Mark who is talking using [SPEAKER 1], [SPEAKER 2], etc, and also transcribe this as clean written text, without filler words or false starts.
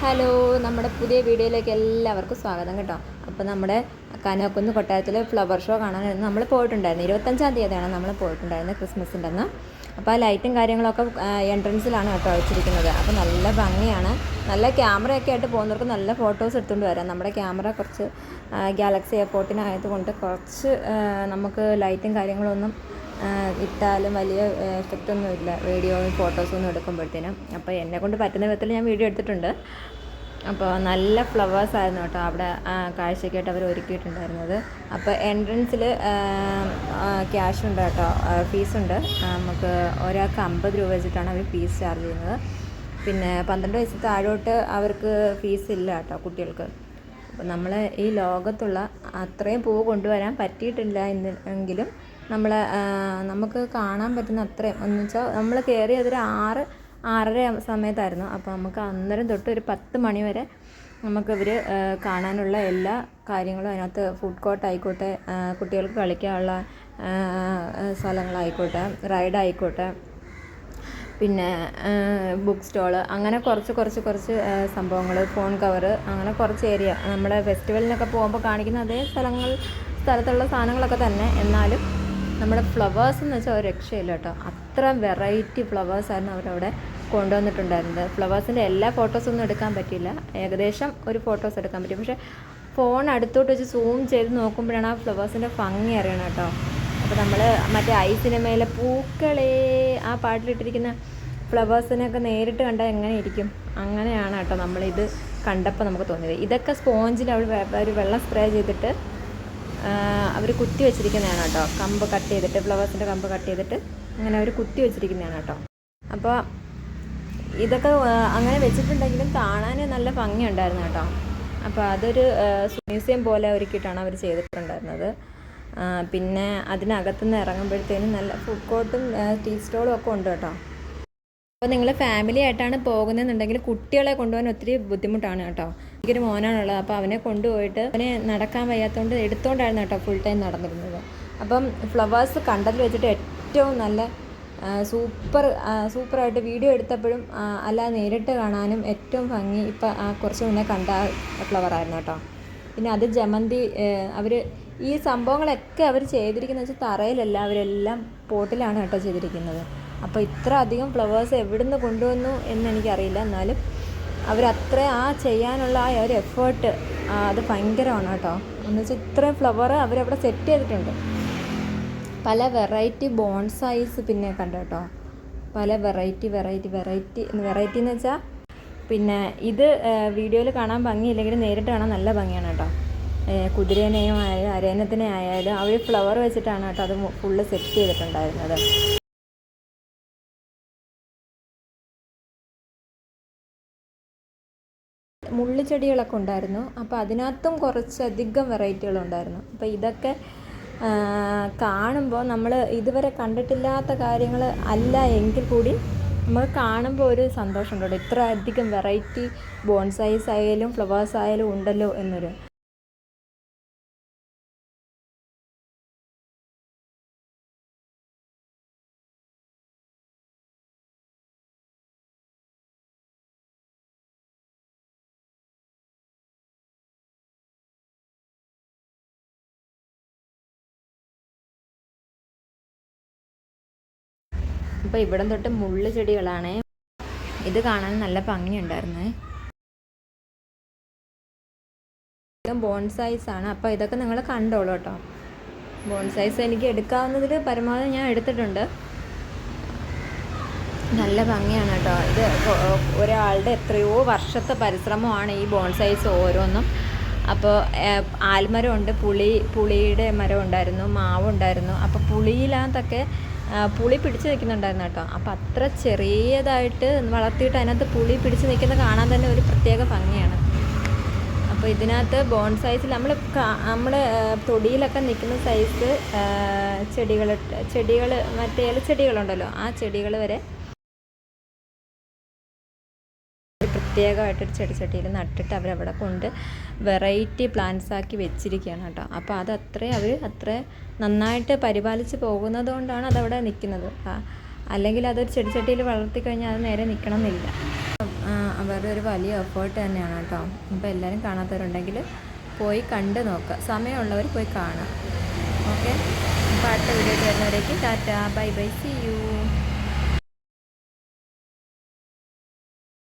[SPEAKER 1] Hello, നമ്മുടെ പുതിയ വീഡിയോയിലേക്ക് എല്ലാവർക്കും സ്വാഗതം കേട്ടോ. അപ്പോൾ നമ്മുടെ കനകക്കുന്ന് കൊട്ടാരത്തിൽ ഫ്ലവർ ഷോ കാണാനായിരുന്നു നമ്മൾ പോയിട്ടുണ്ടായിരുന്നു. 25-ാം തീയതിയാണ് നമ്മൾ പോയിട്ടുണ്ടായിരുന്നത്, ക്രിസ്മസിൻ്റെ അന്ന്. അപ്പോൾ ആ ലൈറ്റും കാര്യങ്ങളൊക്കെ എൻട്രൻസിലാണ് കേട്ടോ വെച്ചിരിക്കുന്നത്. അപ്പോൾ നല്ല ഭംഗിയാണ്. നല്ല ക്യാമറയൊക്കെ ആയിട്ട് പോകുന്നവർക്ക് നല്ല ഫോട്ടോസ് എടുത്തുകൊണ്ട് വരാം. നമ്മുടെ ക്യാമറ കുറച്ച് ഗാലക്സി എയർപോർട്ടിനായതുകൊണ്ട് കുറച്ച് നമുക്ക് ലൈറ്റും കാര്യങ്ങളൊന്നും ഇട്ടാലും വലിയ എഫക്റ്റൊന്നും ഇല്ല, വീഡിയോയും ഫോട്ടോസൊന്നും എടുക്കുമ്പോഴത്തേനും. അപ്പോൾ എന്നെക്കൊണ്ട് പറ്റുന്ന വിധത്തിൽ ഞാൻ വീഡിയോ എടുത്തിട്ടുണ്ട്. അപ്പോൾ നല്ല ഫ്ലവേഴ്സ് ആയിരുന്നു കേട്ടോ അവിടെ കാഴ്ചയ്ക്കായിട്ട് അവർ ഒരുക്കിയിട്ടുണ്ടായിരുന്നത്. അപ്പോൾ എൻട്രൻസിൽ ക്യാഷ് ഉണ്ട് കേട്ടോ, ഫീസുണ്ട്. നമുക്ക് ഒരാൾക്ക് 50 രൂപ വെച്ചിട്ടാണ് അവർ ഫീസ് ചാർജ് ചെയ്യുന്നത്. പിന്നെ 12 വയസ്സ് താഴോട്ട് അവർക്ക് ഫീസ് ഇല്ല കേട്ടോ കുട്ടികൾക്ക്. അപ്പോൾ നമ്മൾ ഈ ലോകത്തുള്ള അത്രയും പൂവ് കൊണ്ടുവരാൻ പറ്റിയിട്ടില്ല എങ്കിലും നമുക്ക് കാണാൻ പറ്റുന്ന അത്രയും എന്ന് വെച്ചാൽ നമ്മൾ കയറിയതൊരു 6-6:30 സമയത്തായിരുന്നു. അപ്പോൾ നമുക്ക് അന്നേരം തൊട്ട് ഒരു 10 മണി വരെ നമുക്കിവർ കാണാനുള്ള എല്ലാ കാര്യങ്ങളും അതിനകത്ത് ഫുഡ് കോർട്ട് ആയിക്കോട്ടെ, കുട്ടികൾക്ക് കളിക്കാനുള്ള സ്ഥലങ്ങളായിക്കോട്ടെ, റൈഡായിക്കോട്ടെ, പിന്നെ ബുക്ക് സ്റ്റോള്, അങ്ങനെ കുറച്ച് സംഭവങ്ങൾ, ഫോൺ കവറ്, അങ്ങനെ കുറച്ച് ഏരിയ നമ്മുടെ ഫെസ്റ്റിവലിനൊക്കെ പോകുമ്പോൾ കാണിക്കുന്ന അതേ സ്ഥലത്തുള്ള സാധനങ്ങളൊക്കെ തന്നെ. എന്നാലും നമ്മുടെ ഫ്ലവേഴ്സ് എന്ന് വെച്ചാൽ ഒരു രക്ഷയില്ല കേട്ടോ. അത്ര വെറൈറ്റി ഫ്ലവേഴ്സായിരുന്നു അവരവിടെ കൊണ്ടുവന്നിട്ടുണ്ടായിരുന്നത്. ഫ്ലവേഴ്സിൻ്റെ എല്ലാ ഫോട്ടോസൊന്നും എടുക്കാൻ പറ്റിയില്ല, ഏകദേശം ഒരു ഫോട്ടോസ് എടുക്കാൻ പറ്റി. പക്ഷേ ഫോൺ അടുത്തോട്ട് വെച്ച് സൂം ചെയ്ത് നോക്കുമ്പോഴാണ് ആ ഫ്ലവേഴ്സിൻ്റെ ഭംഗി അറിയണം കേട്ടോ. അപ്പോൾ നമ്മൾ മറ്റേ ഐ സിനിമയിലെ പൂക്കളെ ആ പാട്ടിലിട്ടിരിക്കുന്ന ഫ്ലവേഴ്സിനെയൊക്കെ നേരിട്ട് കണ്ടാൽ എങ്ങനെ ഇരിക്കും, അങ്ങനെയാണ് കേട്ടോ നമ്മളിത് കണ്ടപ്പോൾ നമുക്ക് തോന്നിയത്. ഇതൊക്കെ സ്പോഞ്ചിൽ അവർ വെള്ളം സ്പ്രേ ചെയ്തിട്ട് അവർ കുത്തി വെച്ചിരിക്കുന്നതാണ് കേട്ടോ. കമ്പ് കട്ട് ചെയ്തിട്ട്, ഫ്ലവേഴ്സിൻ്റെ കമ്പ് കട്ട് ചെയ്തിട്ട് അങ്ങനെ അവർ കുത്തി വെച്ചിരിക്കുന്നതാണ് കേട്ടോ. അപ്പോൾ ഇതൊക്കെ അങ്ങനെ വെച്ചിട്ടുണ്ടെങ്കിലും കാണാൻ നല്ല ഭംഗിയുണ്ടായിരുന്നു കേട്ടോ. അപ്പോൾ അതൊരു മ്യൂസിയം പോലെ ഒരുക്കിയിട്ടാണ് അവർ ചെയ്തിട്ടുണ്ടായിരുന്നത്. പിന്നെ അതിനകത്തുനിന്ന് ഇറങ്ങുമ്പോഴത്തേനും നല്ല ഫുഡ് കോർട്ടും ടീ സ്റ്റോളും ഒക്കെ ഉണ്ട് കേട്ടോ. അപ്പോൾ നിങ്ങൾ ഫാമിലി ആയിട്ടാണ് പോകുന്നതെന്നുണ്ടെങ്കിൽ കുട്ടികളെ കൊണ്ടുപോകാൻ ഒത്തിരി ബുദ്ധിമുട്ടാണ് കേട്ടോ. എനിക്കൊരു മോനാണുള്ളത്. അപ്പോൾ അവനെ കൊണ്ടുപോയിട്ട് അവനെ നടക്കാൻ വയ്യാത്തതുകൊണ്ട് എടുത്തുകൊണ്ടായിരുന്നു കേട്ടോ ഫുൾ ടൈം നടന്നിരുന്നത്. അപ്പം ഫ്ലവേഴ്സ് കണ്ടതിൽ വെച്ചിട്ട് ഏറ്റവും നല്ല സൂപ്പറായിട്ട് വീഡിയോ എടുത്തപ്പോഴും അല്ലാതെ നേരിട്ട് കാണാനും ഏറ്റവും ഭംഗി ഇപ്പം കുറച്ച് മുന്നേ കണ്ട ഫ്ലവറായിരുന്നു കേട്ടോ. പിന്നെ അത് ജമന്തി, അവർ ഈ സംഭവങ്ങളൊക്കെ അവർ ചെയ്തിരിക്കുന്നത് വെച്ചാൽ തറയിലല്ല, അവരെല്ലാം പോട്ടിലാണ് കേട്ടോ ചെയ്തിരിക്കുന്നത്. അപ്പോൾ ഇത്ര അധികം ഫ്ലവേഴ്സ് എവിടെ നിന്ന് കൊണ്ടുവന്നു എന്നെനിക്കറിയില്ല. എന്നാലും അവരത്ര ചെയ്യാനുള്ള ആ ഒരു എഫേർട്ട് അത് ഭയങ്കരമാണ് കേട്ടോ. എന്ന് വെച്ചാൽ ഇത്രയും ഫ്ലവർ അവരവിടെ സെറ്റ് ചെയ്തിട്ടുണ്ട്. പല വെറൈറ്റി ബോൺസൈസ് പിന്നെ കണ്ടു കേട്ടോ. പല വെറൈറ്റി എന്ന് വെച്ചാൽ പിന്നെ ഇത് വീഡിയോയിൽ കാണാൻ ഭംഗിയില്ലെങ്കിലും നേരിട്ട് കാണാൻ നല്ല ഭംഗിയാണ് കേട്ടോ. കുതിരേനെയും ആയാലും അരേനത്തിനെ ആയാലും അവർ ഫ്ലവർ വെച്ചിട്ടാണ് കേട്ടോ അത് ഫുള്ള് സെറ്റ് ചെയ്തിട്ടുണ്ടായിരുന്നത്. മുള്ളിച്ചെടികളൊക്കെ ഉണ്ടായിരുന്നു. അപ്പോൾ അതിനകത്തും കുറച്ചധികം വെറൈറ്റികളുണ്ടായിരുന്നു. അപ്പോൾ ഇതൊക്കെ കാണുമ്പോൾ നമ്മൾ ഇതുവരെ കണ്ടിട്ടില്ലാത്ത കാര്യങ്ങൾ അല്ല എങ്കിൽ കൂടി നമുക്ക് കാണുമ്പോൾ ഒരു സന്തോഷമുണ്ടോ, ഇത്ര അധികം വെറൈറ്റി ബോൺസൈസ് ആയാലും ഫ്ലവേഴ്സ് ആയാലും ഉണ്ടല്ലോ എന്നൊരു. അപ്പോൾ ഇവിടം തൊട്ട് മുള്ളു ചെടികളാണ്. ഇത് കാണാൻ നല്ല ഭംഗിയുണ്ടായിരുന്നേ. ബോൺസൈസാണ്. അപ്പോൾ ഇതൊക്കെ നിങ്ങൾ കണ്ടോളൂ കേട്ടോ. ബോൺസൈസ് എനിക്ക് എടുക്കാവുന്നതിൽ പരമാവധി ഞാൻ എടുത്തിട്ടുണ്ട്. നല്ല ഭംഗിയാണ് കേട്ടോ. ഇത് ഒരാളുടെ എത്രയോ വർഷത്തെ പരിശ്രമമാണ് ഈ ബോൺസൈസ് ഓരോന്നും. അപ്പോൾ ആൽമരമുണ്ട്, പുളിയുടെ മരം ഉണ്ടായിരുന്നു, മാവുണ്ടായിരുന്നു. അപ്പോൾ പുളിയിലകത്തൊക്കെ പുളി പിടിച്ച് നിൽക്കുന്നുണ്ടായിരുന്നു കേട്ടോ. അപ്പോൾ അത്ര ചെറിയതായിട്ട് വളർത്തിയിട്ട് അതിനകത്ത് പുളി പിടിച്ച് നിൽക്കുന്നത് കാണാൻ തന്നെ ഒരു പ്രത്യേക ഭംഗിയാണ്. അപ്പോൾ ഇതിനകത്ത് ബോൺസൈസിൽ നമ്മൾ തൊടിയിലൊക്കെ നിൽക്കുന്ന സൈസ് ചെടികൾ മറ്റേ ഇലച്ചെടികളുണ്ടല്ലോ, ആ ചെടികൾ വരെ പ്രത്യേകമായിട്ടൊരു ചെടിച്ചട്ടിയിൽ നട്ടിട്ട് അവരവിടെ കൊണ്ട് വെറൈറ്റി പ്ലാന്റ്സ് ആക്കി വെച്ചിരിക്കുകയാണ് കേട്ടോ. അപ്പോൾ അത് അത്ര നന്നായിട്ട് പരിപാലിച്ച് പോകുന്നത് കൊണ്ടാണ് അതവിടെ നിൽക്കുന്നത്. അല്ലെങ്കിൽ അതൊരു ചെടിച്ചട്ടിയിൽ വളർത്തി കഴിഞ്ഞാൽ അത് നേരെ നിൽക്കണം എന്നില്ല. വേറെ ഒരു വലിയ എഫേർട്ട് തന്നെയാണ് കേട്ടോ. അപ്പോൾ എല്ലാവരും കാണാത്തവരുണ്ടെങ്കിൽ പോയി കണ്ട് നോക്കുക, സമയമുള്ളവർ പോയി കാണാം. ഓക്കെ, അപ്പോൾ അടുത്ത വീഡിയോ വരുന്നവരേക്കും ടാറ്റ, ബൈ ബൈ, സീ യു.